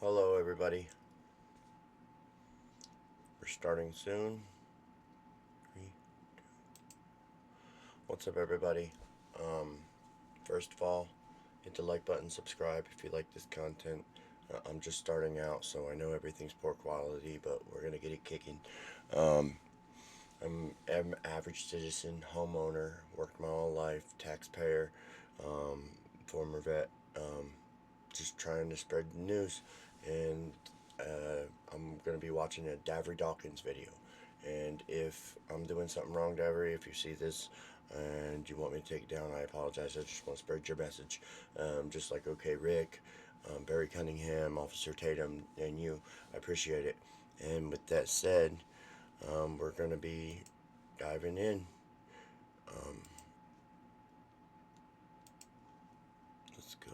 Hello, everybody. We're starting soon. Three. What's up, everybody? First of all, hit the like button, subscribe if you like this content. I'm just starting out, so I know everything's poor quality, but we're gonna get it kicking. Um, I'm an average citizen, homeowner, worked my whole life, taxpayer, um, former vet. Just trying to spread the news, and I'm gonna be watching a Davery Darkens video. And if I'm doing something wrong, Davery, if you see this and you want me to take it down, I apologize. I just want to spread your message. Just like OK Rick, Barry Cunningham, Officer Tatum, and you, I appreciate it. And with that said, we're gonna be diving in. Um, let's go.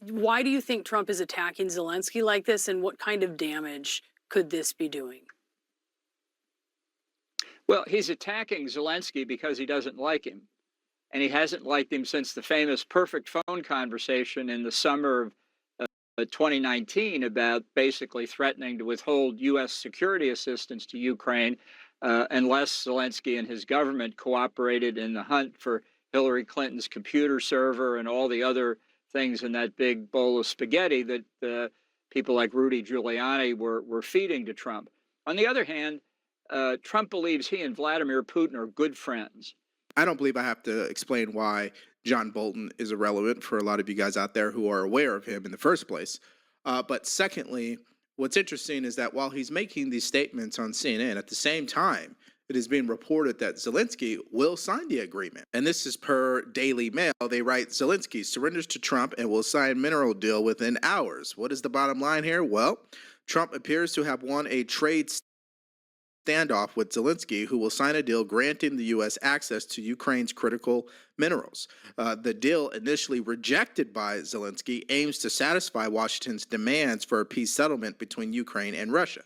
Why do you think Trump is attacking Zelensky like this, and what kind of damage could this be doing? Well, he's attacking Zelensky because he doesn't like him. And he hasn't liked him since the famous perfect phone conversation in the summer of 2019 about basically threatening to withhold U.S. security assistance to Ukraine unless Zelensky and his government cooperated in the hunt for Hillary Clinton's computer server and all the other things in that big bowl of spaghetti that people like Rudy Giuliani were feeding to Trump. On the other hand, Trump believes he and Vladimir Putin are good friends. I don't believe I have to explain why John Bolton is irrelevant for a lot of you guys out there who are aware of him in the first place. But secondly, what's interesting is that while he's making these statements on CNN, at the same time, it is being reported that Zelensky will sign the agreement. And this is per Daily Mail. They write, Zelensky surrenders to Trump and will sign mineral deal within hours. What is the bottom line here? Well, Trump appears to have won a trade standoff with Zelensky, who will sign a deal granting the U.S. access to Ukraine's critical minerals. The deal, initially rejected by Zelensky, aims to satisfy Washington's demands for a peace settlement between Ukraine and Russia.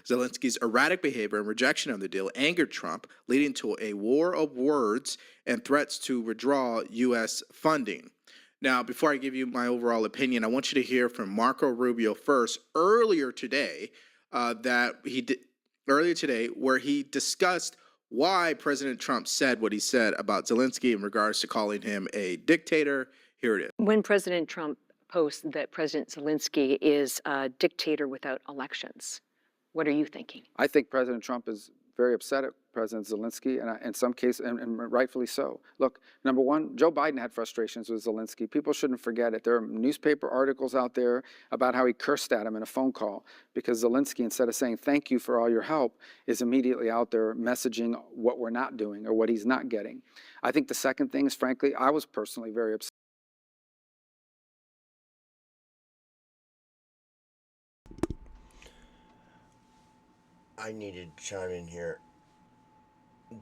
Zelensky's erratic behavior and rejection of the deal angered Trump, leading to a war of words and threats to withdraw U.S. funding. Now, before I give you my overall opinion, I want you to hear from Marco Rubio first. Earlier today, where he discussed why President Trump said what he said about Zelensky in regards to calling him a dictator. Here it is. When President Trump posts that President Zelensky is a dictator without elections, what are you thinking? I think President Trump is very upset at President Zelensky, and in some cases, and rightfully so. Look, number one, Joe Biden had frustrations with Zelensky. People shouldn't forget it. There are newspaper articles out there about how he cursed at him in a phone call because Zelensky, instead of saying thank you for all your help, is immediately out there messaging what we're not doing or what he's not getting. I think the second thing is, frankly, I was personally very upset. I needed to chime in here.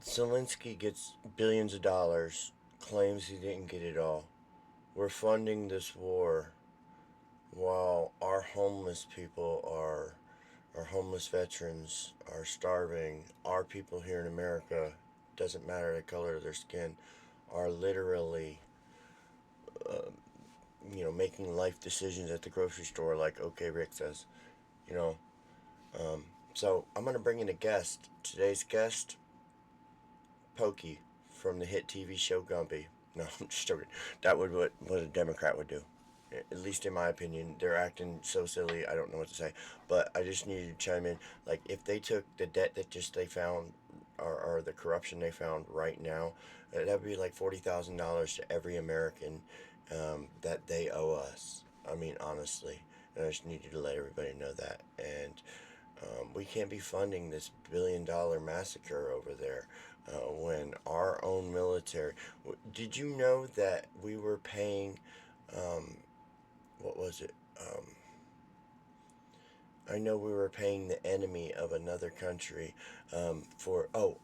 Zelensky gets billions of dollars, claims he didn't get it all. We're funding this war while our homeless people our homeless veterans are starving. Our people here in America, doesn't matter the color of their skin, are literally making life decisions at the grocery store, like OK Rick says. So I'm gonna bring in a guest. Today's guest, Pokey from the hit TV show Gumpy. No, I'm just joking. That would what a Democrat would do. At least in my opinion, they're acting so silly. I don't know what to say. But I just needed to chime in. Like, if they took the debt that they found, or the corruption they found right now, that would be like $40,000 to every American that they owe us. I mean, honestly. And I just needed to let everybody know that. And we can't be funding this $1 billion massacre over there when our own military. Did you know that we were paying? What was it? I know we were paying the enemy of another country for. Oh,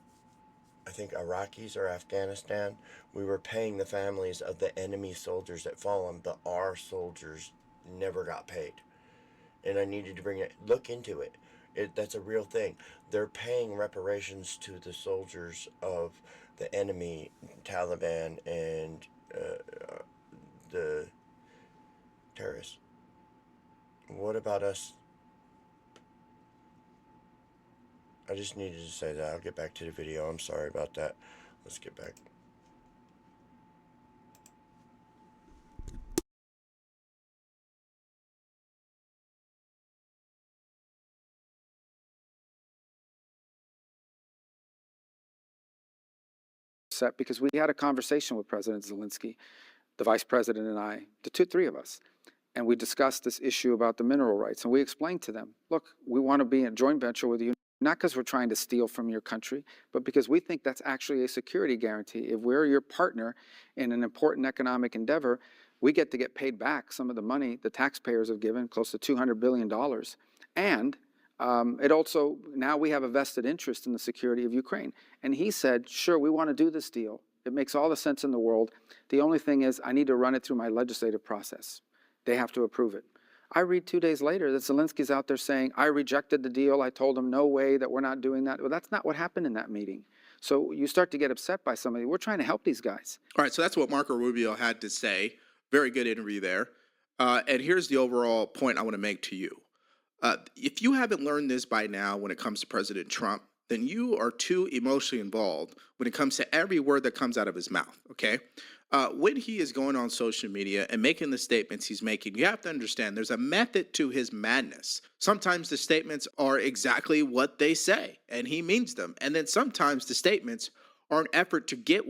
I think Iraqis or Afghanistan. We were paying the families of the enemy soldiers that fallen, but our soldiers never got paid. And I needed to bring it. Look into it. That's a real thing. They're paying reparations to the soldiers of the enemy, Taliban, and the terrorists. What about us? I just needed to say that. I'll get back to the video. I'm sorry about that. Let's get back. Set because we had a conversation with President Zelensky, the vice president and I, three of us, and we discussed this issue about the mineral rights. And we explained to them, look, we want to be in a joint venture with you, not because we're trying to steal from your country, but because we think that's actually a security guarantee. If we're your partner in an important economic endeavor, we get to get paid back some of the money the taxpayers have given, close to $200 billion. And it also, now we have a vested interest in the security of Ukraine. And he said, sure, we want to do this deal. It makes all the sense in the world. The only thing is I need to run it through my legislative process. They have to approve it. I read 2 days later that Zelensky's out there saying, I rejected the deal. I told him, no way, that we're not doing that. Well, that's not what happened in that meeting. So you start to get upset by somebody. We're trying to help these guys. All right, so that's what Marco Rubio had to say. Very good interview there. And here's the overall point I want to make to you. If you haven't learned this by now when it comes to President Trump, then you are too emotionally involved when it comes to every word that comes out of his mouth, okay? When he is going on social media and making the statements he's making, you have to understand there's a method to his madness. Sometimes the statements are exactly what they say, and he means them. And then sometimes the statements are an effort to get.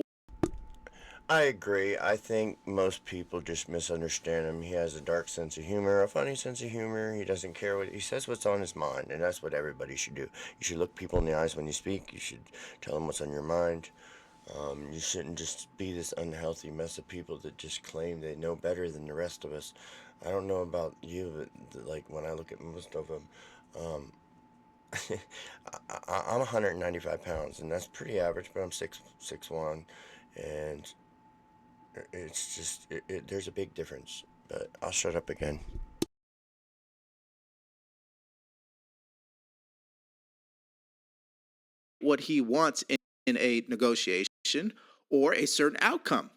I agree. I think most people just misunderstand him. He has a dark sense of humor, a funny sense of humor. He doesn't care what he says, what's on his mind, and that's what everybody should do. You should look people in the eyes when you speak. You should tell them what's on your mind. You shouldn't just be this unhealthy mess of people that just claim they know better than the rest of us. I don't know about you, but like when I look at most of them, I'm 195 pounds, and that's pretty average, but I'm 6'1", and it's just, there's a big difference. But I'll shut up again. What he wants in a negotiation or a certain outcome.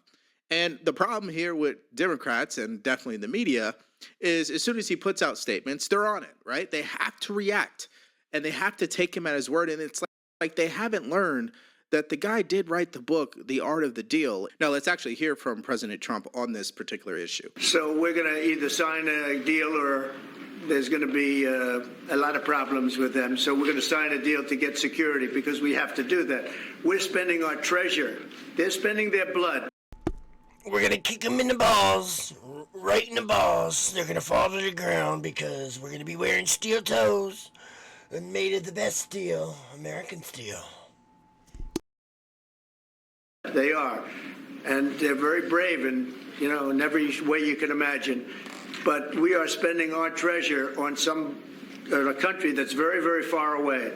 And the problem here with Democrats and definitely the media is as soon as he puts out statements, they're on it, right? They have to react and they have to take him at his word. And it's like they haven't learned that the guy did write the book, The Art of the Deal. Now, let's actually hear from President Trump on this particular issue. So we're going to either sign a deal or there's going to be a lot of problems with them. So we're going to sign a deal to get security because we have to do that. We're spending our treasure. They're spending their blood. We're going to kick them in the balls, right in the balls. They're going to fall to the ground because we're going to be wearing steel toes made of the best steel, American steel. They are. And they're very brave in every way you can imagine. But we are spending our treasure on a country that's very, very far away.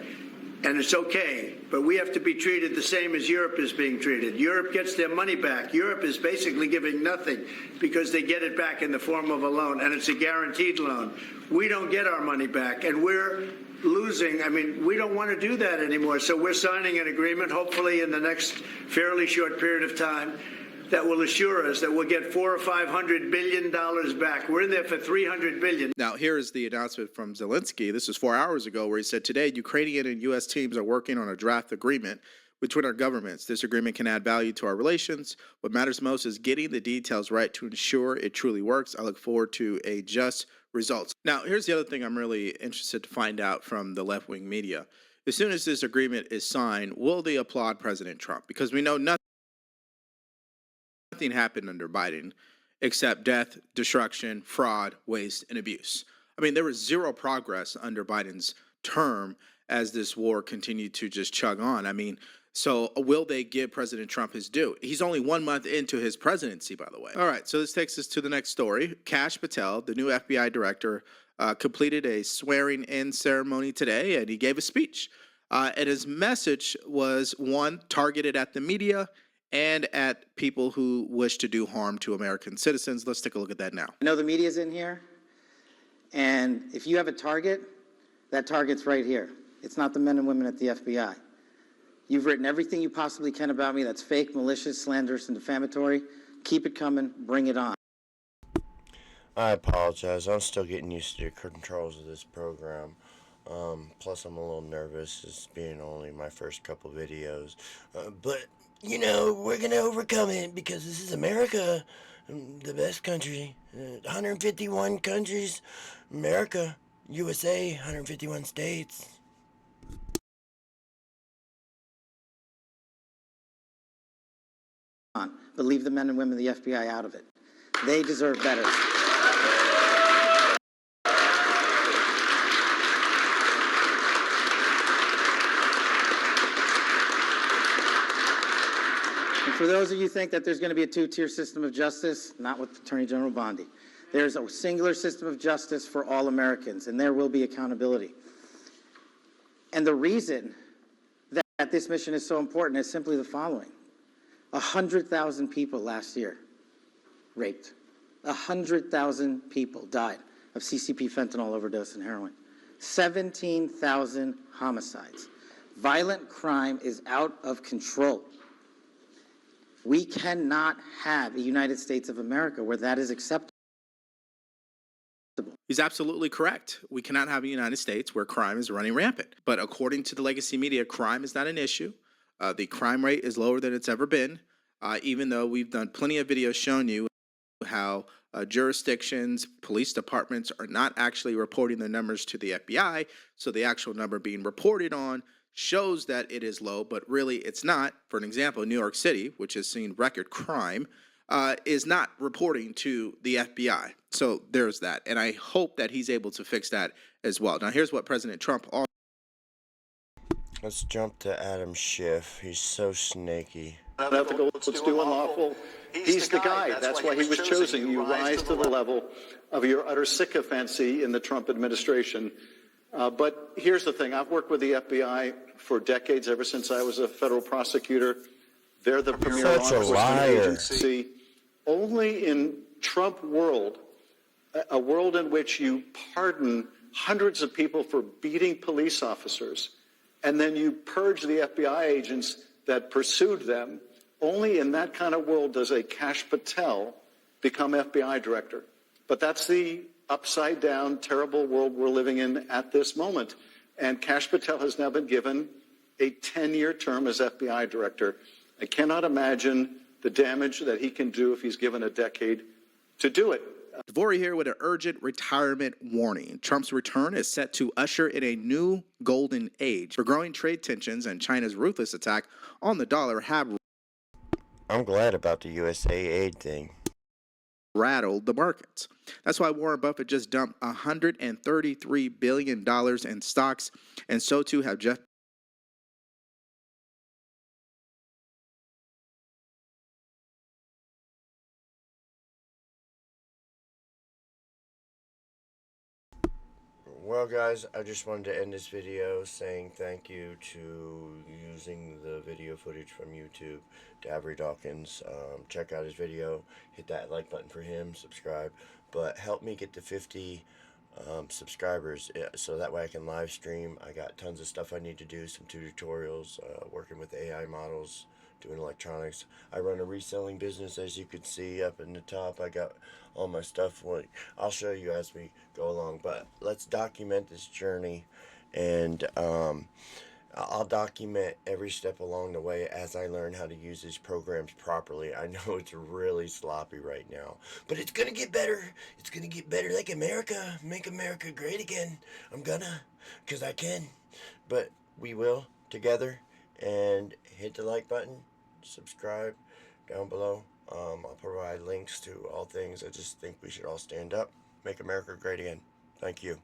And it's okay, but we have to be treated the same as Europe is being treated. Europe gets their money back. Europe is basically giving nothing because they get it back in the form of a loan, and it's a guaranteed loan. We don't get our money back, and we're losing. I mean, we don't want to do that anymore. So we're signing an agreement, hopefully in the next fairly short period of time, that will assure us that we'll get $400 or $500 billion back. We're in there for $300 billion. Now, here is the announcement from Zelensky. This was 4 hours ago, where he said, today, Ukrainian and U.S. teams are working on a draft agreement between our governments. This agreement can add value to our relations. What matters most is getting the details right to ensure it truly works. I look forward to a just result. Now, here's the other thing I'm really interested to find out from the left-wing media. As soon as this agreement is signed, will they applaud President Trump? Because we know nothing happened under Biden except death, destruction, fraud, waste, and abuse. I mean, there was zero progress under Biden's term as this war continued to just chug on. I mean, so will they give President Trump his due? He's only 1 month into his presidency, by the way. All right, so this takes us to the next story. Kash Patel, the new FBI director, completed a swearing-in ceremony today, and he gave a speech. And his message was, one, targeted at the media and at people who wish to do harm to American citizens. Let's take a look at that now. I know the media's in here, and if you have a target That target's right here. It's not the men and women at the FBI. You've written everything you possibly can about me that's fake, malicious, slanderous, and defamatory. Keep it coming. Bring it on. I apologize. I'm still getting used to the controls of this program. Plus, I'm a little nervous. It's being only my first couple videos. But, you know, we're going to overcome it because this is America, the best country. 151 countries. America, USA, 151 states. But leave the men and women of the FBI out of it. They deserve better. And for those of you who think that there's going to be a two-tier system of justice, not with Attorney General Bondi. There's a singular system of justice for all Americans, and there will be accountability. And the reason that this mission is so important is simply the following. 100,000 people last year raped. 100,000 people died of CCP fentanyl overdose and heroin. 17,000 homicides. Violent crime is out of control. We cannot have a United States of America where that is acceptable. He's absolutely correct. We cannot have a United States where crime is running rampant. But according to the legacy media, crime is not an issue. The crime rate is lower than it's ever been, even though we've done plenty of videos showing you how jurisdictions, police departments are not actually reporting the numbers to the FBI. So the actual number being reported on shows that it is low, but really it's not. For an example, New York City, which has seen record crime, is not reporting to the FBI. So there's that. And I hope that he's able to fix that as well. Now, here's what President Trump also. Let's jump to Adam Schiff. He's so snaky. Unethical, let's do unlawful. He's the guy. That's why he was chosen. You rise to the level of your utter sycophancy in the Trump administration. But here's the thing. I've worked with the FBI for decades, ever since I was a federal prosecutor. They're the premier law enforcement agency. Only in Trump world, a world in which you pardon hundreds of people for beating police officers, and then you purge the FBI agents that pursued them, only in that kind of world does a Kash Patel become FBI director. But that's the upside-down, terrible world we're living in at this moment. And Kash Patel has now been given a 10-year term as FBI director. I cannot imagine the damage that he can do if he's given a decade to do it. Davery here with an urgent retirement warning. Trump's return is set to usher in a new golden age. For growing trade tensions and China's ruthless attack on the dollar have I'm glad about the USA aid thing. Rattled the markets. That's why Warren Buffett just dumped $133 billion in stocks, and so too have Jeff. Well, guys, I just wanted to end this video saying thank you to using the video footage from YouTube, Davery Darkens. Check out his video, hit that like button for him, subscribe, but help me get to 50 subscribers so that way I can live stream. I got tons of stuff I need to do, some tutorials, working with AI models, doing electronics. I run a reselling business, as you can see up in the top. I got all my stuff. I'll show you as we go along, but let's document this journey, and I'll document every step along the way as I learn how to use these programs properly. I know it's really sloppy right now, but it's gonna get better. It's gonna get better, like America. Make America great again. I'm gonna, because I can, but we will together. And hit the like button, subscribe down below. I'll provide links to all things. I just think we should all stand up, make America great again. Thank you.